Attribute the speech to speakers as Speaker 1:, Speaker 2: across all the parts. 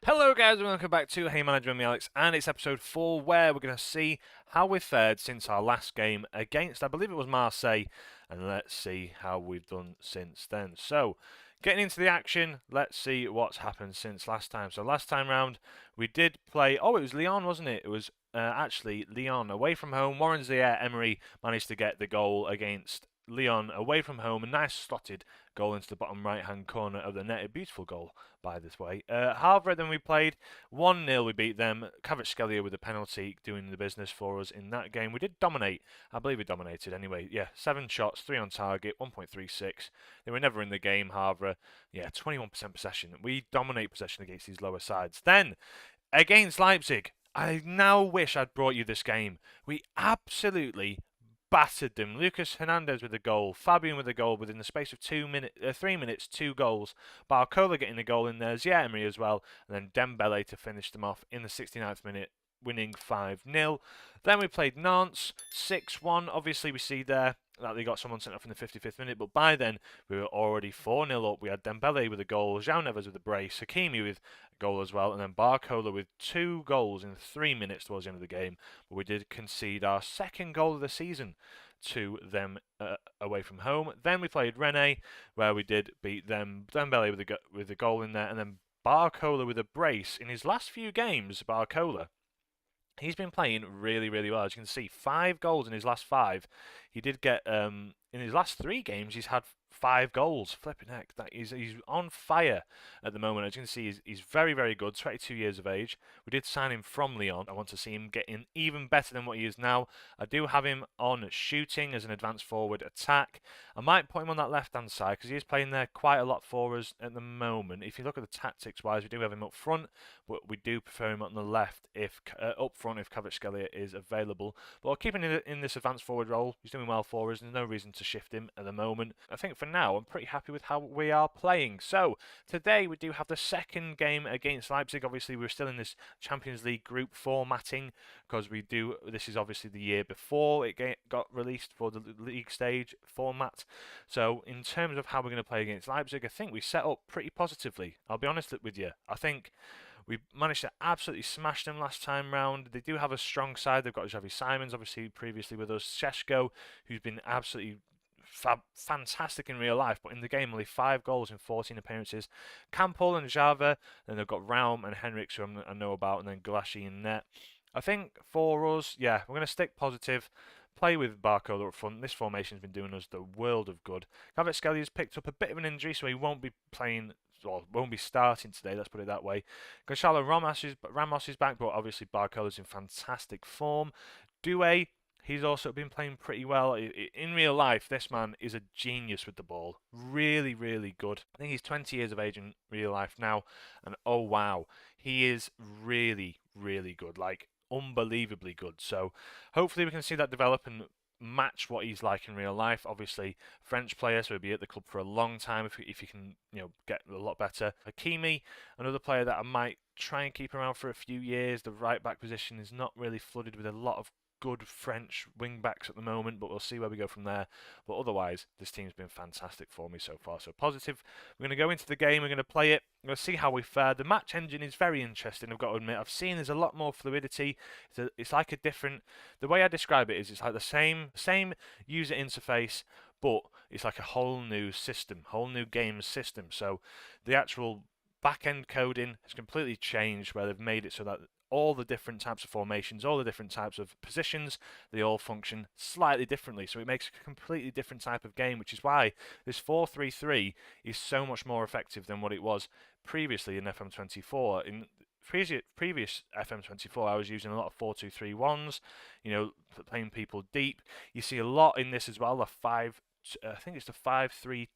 Speaker 1: Hello guys and welcome back to Hey Manager, I'm Alex, and it's episode 4 where we're going to see how we've fared since our last game against, I believe it was Marseille, and let's see how we've done since then. So, getting into the action, let's see what's happened since last time. So last time round, we did play, it was Lyon, wasn't it? It was actually Lyon away from home. Warren Zaire-Emery managed to get the goal against Lyon away from home, a nice slotted goal into the bottom right-hand corner of the net. A beautiful goal, by this way. Havre, then we played 1-0. We beat them. Kvaratskhelia with a penalty doing the business for us in that game. We did dominate. I believe we dominated anyway. Yeah, 7 shots, 3 on target, 1.36. They were never in the game, Havre. Yeah, 21% possession. We dominate possession against these lower sides. Then, against Leipzig, I now wish I'd brought you this game. We absolutely battered them. Lucas Hernandez with a goal, Fabian with a goal within the space of 3 minutes, 2 goals. Barcola getting a goal in there, Zia Emery as well, and then Dembele to finish them off in the 69th minute, winning 5-0. Then we played Nantes, 6-1. Obviously, we see there that they got someone sent off in the 55th minute, but by then we were already 4-0 up. We had Dembele with a goal, João Neves with a brace, Hakimi with a goal as well, and then Barcola with 2 goals in 3 minutes towards the end of the game. But we did concede our second goal of the season to them away from home. Then we played Rennes, where we did beat them. Dembele with a goal in there, and then Barcola with a brace. In his last few games, Barcola, he's been playing really, really well. As you can see, 5 goals in his last 5. He did get, in his last 3 games, he's had 5 goals. Flipping heck, he's on fire at the moment. As you can see, he's very, very good, 22 years of age. We did sign him from Lyon. I want to see him getting even better than what he is now. I do have him on shooting as an advanced forward attack. I might put him on that left-hand side because he is playing there quite a lot for us at the moment. If you look at the tactics-wise, we do have him up front, but we do prefer him on the left if up front if Kvaratskhelia is available. But I'll keep him in this advanced forward role. He's doing well for us. There's no reason to shift him at the moment. I think for now, I'm pretty happy with how we are playing. So, today we do have the second game against Leipzig. Obviously, we're still in this Champions League group formatting because this is obviously the year before it got released for the league stage format. So, in terms of how we're going to play against Leipzig, I think we set up pretty positively. I'll be honest with you. I think we managed to absolutely smash them last time round. They do have a strong side. They've got Xavi Simons, obviously, previously with us. Šeško, who's been absolutely fantastic in real life, but in the game only 5 goals in 14 appearances. Campbell and Java, then they've got Raum and Henriks, who I know about, and then Glashi in net. I think for us, yeah, we're going to stick positive, play with Barcola up front. This formation's been doing us the world of good. Kvaratskhelia picked up a bit of an injury, so he won't be playing, or won't be starting today, let's put it that way. Gonçalo Ramos is back, but obviously Barcola's in fantastic form. Doué, he's also been playing pretty well. In real life, this man is a genius with the ball. Really, really good. I think he's 20 years of age in real life now. And oh wow, he is really, really good. Like, unbelievably good. So hopefully we can see that develop and match what he's like in real life. Obviously, French player, so he'll be at the club for a long time if he can, get a lot better. Hakimi, another player that I might try and keep around for a few years. The right back position is not really flooded with a lot of good French wing backs at the moment, but we'll see where we go from there. But otherwise, this team's been fantastic for me so far. So positive. We're going to go into the game. We're going to play it. We're going to see how we fare. The match engine is very interesting, I've got to admit. I've seen there's a lot more fluidity. It's like a different... The way I describe it is it's like the same user interface, but it's like a whole new system, whole new game system. So the actual back-end coding has completely changed, where they've made it so that all the different types of formations, all the different types of positions, they all function slightly differently. So it makes a completely different type of game, which is why this 4-3-3 is so much more effective than what it was previously in FM24. In previous FM24, I was using a lot of 4-2-3-1s, playing people deep. You see a lot in this as well, I think it's the 5-3-2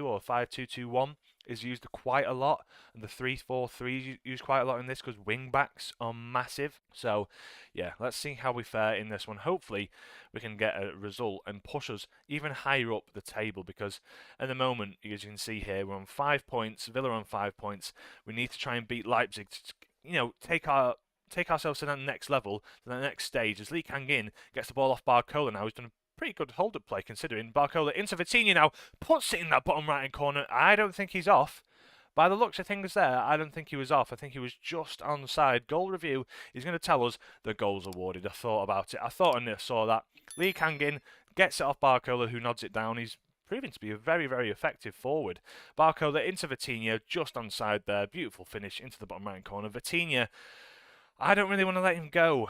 Speaker 1: or 5-2-2-1 is used quite a lot, and the 3-4-3 is used quite a lot in this because wing backs are massive. So yeah, let's see how we fare in this one. Hopefully we can get a result and push us even higher up the table, because at the moment, as you can see here, we're on 5 points, Villa on 5 points. We need to try and beat Leipzig to, take ourselves to that next level, to that next stage. As Lee Kang-in gets the ball off Barcola now, he's done a pretty good hold-up play considering. Barcola into Vitinha now, puts it in that bottom right-hand corner. I don't think he's off, by the looks of things there, I don't think he was off. I think he was just onside. Goal review is going to tell us the goal's awarded. I thought about it. I thought and I saw that. Lee Kangin gets it off Barcola, who nods it down. He's proving to be a very, very effective forward. Barcola into Vitinha, just onside there. Beautiful finish into the bottom right corner. Vitinha, I don't really want to let him go.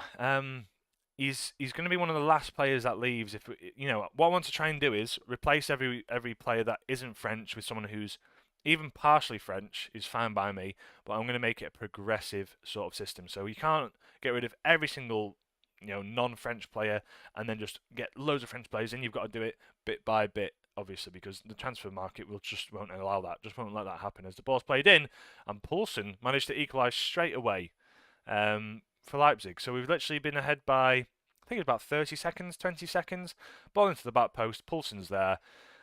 Speaker 1: He's going to be one of the last players that leaves. If what I want to try and do is replace every player that isn't French with someone who's even partially French is fine by me, but I'm going to make it a progressive sort of system. So you can't get rid of every single non-French player and then just get loads of French players in. You've got to do it bit by bit, obviously, because the transfer market won't allow that. Just won't let that happen. As the ball's played in, and Poulsen managed to equalise straight away for Leipzig. So we've literally been ahead by, I think it's about 30 seconds, 20 seconds. Ball into the back post. Poulsen's there,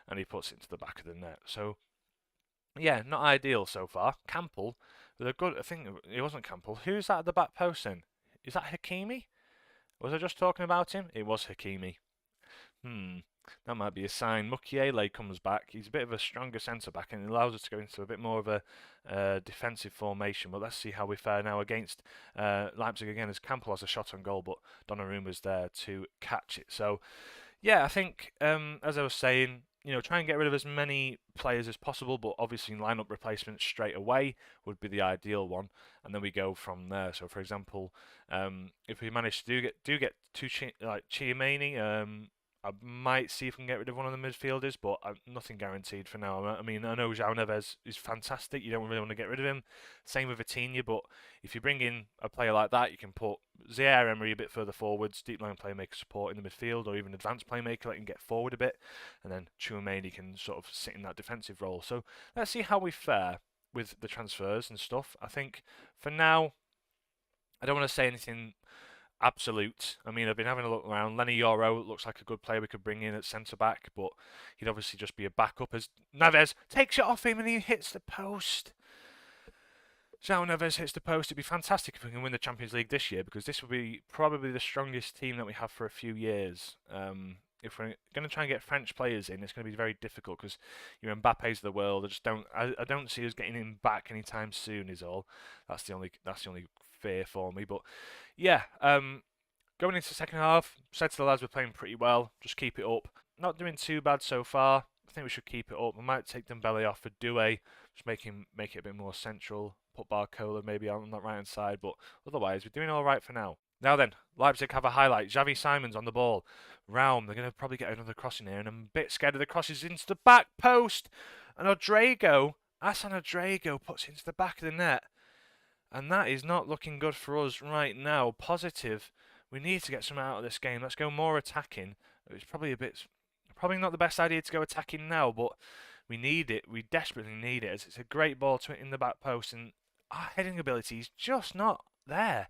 Speaker 1: and he puts it into the back of the net. So yeah, not ideal so far. Campbell with a good. I think it wasn't Campbell. Who's that at the back post then? Is that Hakimi? Was I just talking about him? It was Hakimi. That might be a sign. Mukiele comes back. He's a bit of a stronger centre-back and it allows us to go into a bit more of a defensive formation. But let's see how we fare now against Leipzig again, as Campbell has a shot on goal, but Donnarumma's there to catch it. So, yeah, I think, as I was saying, try and get rid of as many players as possible, but obviously line up replacements straight away would be the ideal one, and then we go from there. So, for example, if we manage to do get two Chiellini, I might see if we can get rid of one of the midfielders, but nothing guaranteed for now. I mean, I know João Neves is fantastic. You don't really want to get rid of him. Same with Vitinha, but if you bring in a player like that, you can put Zaire Emery a bit further forwards, deep line playmaker support in the midfield, or even advanced playmaker that can get forward a bit, and then Chouameni can sort of sit in that defensive role. So let's see how we fare with the transfers and stuff. I think for now, I don't want to say anything absolute. I mean, I've been having a look around. Lenny Yoro looks like a good player we could bring in at centre back, but he'd obviously just be a backup as Neves takes it off him and he hits the post. João Neves hits the post. It'd be fantastic if we can win the Champions League this year, because this would be probably the strongest team that we have for a few years. If we're going to try and get French players in, it's going to be very difficult because you're Mbappe's of the world. I don't see us getting him back anytime soon. Is all. That's the only fear for me. But yeah, going into the second half, said to the lads we're playing pretty well. Just keep it up. Not doing too bad so far. I think we should keep it up. We might take Dembele off for Doué, just make it a bit more central. Put Barcola maybe on that right hand side, but otherwise we're doing all right for now. Now then, Leipzig have a highlight. Xavi Simons on the ball. Raum, they're going to probably get another cross in here, and I'm a bit scared of the crosses into the back post. And Hassan Odrego puts it into the back of the net. And that is not looking good for us right now. Positive. We need to get something out of this game. Let's go more attacking. It's probably not the best idea to go attacking now, but we need it. We desperately need it. It's a great ball to in the back post, and our heading ability is just not there.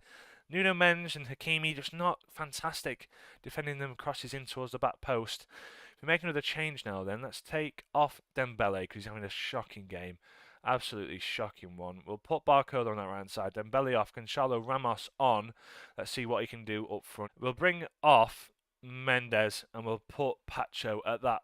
Speaker 1: Nuno Mendes and Hakimi just not fantastic defending them crosses in towards the back post. If we make another change now, then let's take off Dembele because he's having a shocking game. Absolutely shocking one. We'll put Barcola on that right hand side. Dembele off. Gonçalo Ramos on. Let's see what he can do up front. We'll bring off Mendes and we'll put Pacho at that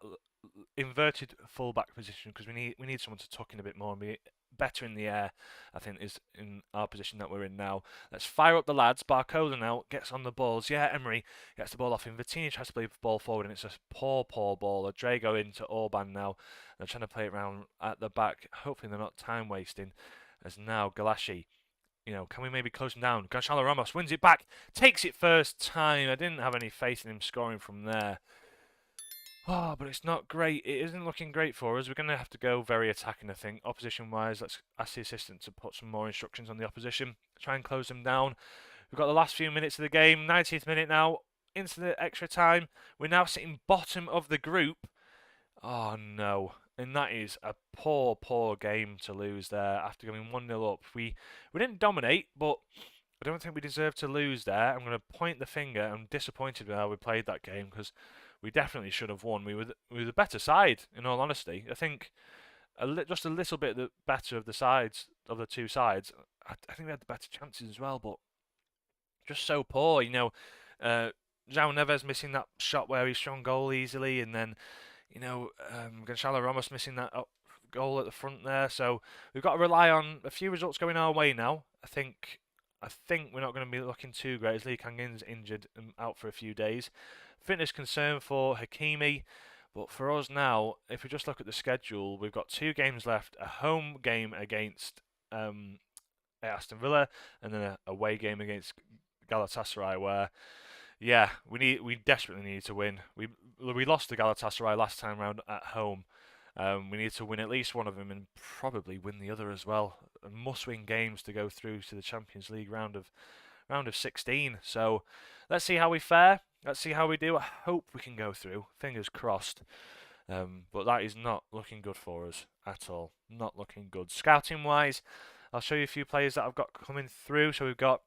Speaker 1: inverted full-back position because we need someone to tuck in a bit more and be better in the air, I think, is in our position that we're in now. Let's fire up the lads. Barcola now gets on the balls. Yeah, Emery gets the ball off him. Vitinha tries to play the ball forward and it's a poor ball. Odrego into Orban now. They're trying to play it around at the back. Hopefully they're not time wasting. As now Galashi, can we maybe close him down? Gonçalo Ramos wins it back. Takes it first time. I didn't have any faith in him scoring from there. Oh, but it's not great. It isn't looking great for us. We're going to have to go very attacking, I think. Opposition-wise, let's ask the assistant to put some more instructions on the opposition. Try and close them down. We've got the last few minutes of the game. 90th minute now. Into the extra time. We're now sitting bottom of the group. Oh, no. And that is a poor game to lose there after going 1-0 up. We didn't dominate, but I don't think we deserve to lose there. I'm going to point the finger. I'm disappointed with how we played that game because we definitely should have won. We were the better side, in all honesty. I think just a little bit better of the two sides. I think we had the better chances as well, but just so poor. João Neves missing that shot where he strong goal easily, and then Gonçalo Ramos missing that goal at the front there. So we've got to rely on a few results going our way now. I think we're not going to be looking too great as Lee Kang-in's injured and out for a few days. Fitness concern for Hakimi. But for us now, if we just look at the schedule, we've got 2 games left. A home game against Aston Villa, and then a away game against Galatasaray where, yeah, we desperately need to win. We lost to Galatasaray last time round at home. We need to win at least one of them and probably win the other as well. Must-win games to go through to the Champions League round of 16. So let's see how we fare. Let's see how we do. I hope we can go through. Fingers crossed. But that is not looking good for us at all. Not looking good. Scouting-wise, I'll show you a few players that I've got coming through. So we've got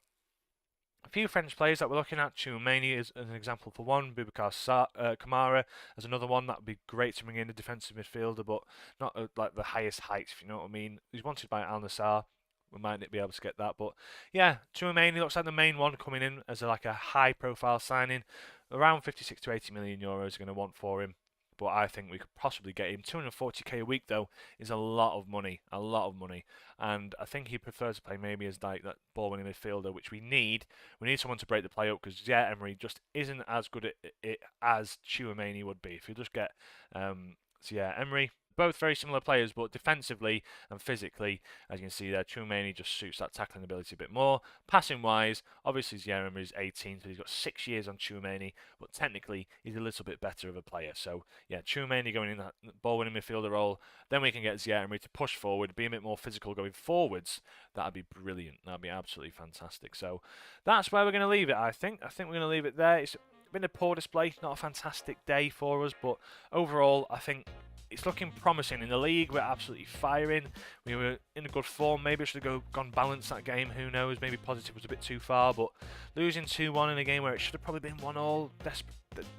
Speaker 1: a few French players that we're looking at. Tchouaméni is an example for one. Boubacar Kamara as another one. That would be great to bring in a defensive midfielder, but not like the highest heights, if you know what I mean. He's wanted by Al Nassr. We might be able to get that, but yeah, Tchouaméni looks like the main one coming in as like a high-profile signing. Around 56 to 80 million euros are going to want for him, but I think we could possibly get him. 240k a week though is a lot of money, and I think he prefers to play maybe as like that ball-winning midfielder, which we need. We need someone to break the play up because Emery just isn't as good at it as Tchouaméni would be. If you just get Emery. Both very similar players, but defensively and physically, as you can see there, Tchouaméni just suits that tackling ability a bit more. Passing-wise, obviously Emery is 18, so he's got 6 years on Tchouaméni, but technically he's a little bit better of a player. So yeah, Tchouaméni going in that ball-winning midfielder role, then we can get Emery to push forward, be a bit more physical going forwards. That'd be brilliant. That'd be absolutely fantastic. So that's where we're going to leave it, I think. I think we're going to leave it there. It's been a poor display, not a fantastic day for us, but overall, I think it's looking promising. In the league, we're absolutely firing. We were in a good form. Maybe I should have gone balance that game. Who knows? Maybe positive was a bit too far. But losing 2-1 in a game where it should have probably been 1-1,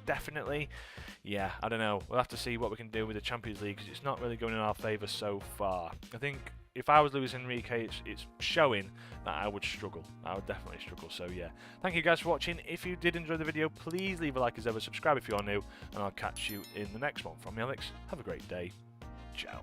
Speaker 1: definitely. Yeah, I don't know. We'll have to see what we can do with the Champions League because it's not really going in our favour so far. I think if I was Luis Enrique, it's showing that I would struggle. I would definitely struggle. So yeah, thank you guys for watching. If you did enjoy the video, please leave a like as ever, subscribe if you are new, and I'll catch you in the next one. From me, Alex, have a great day. Ciao.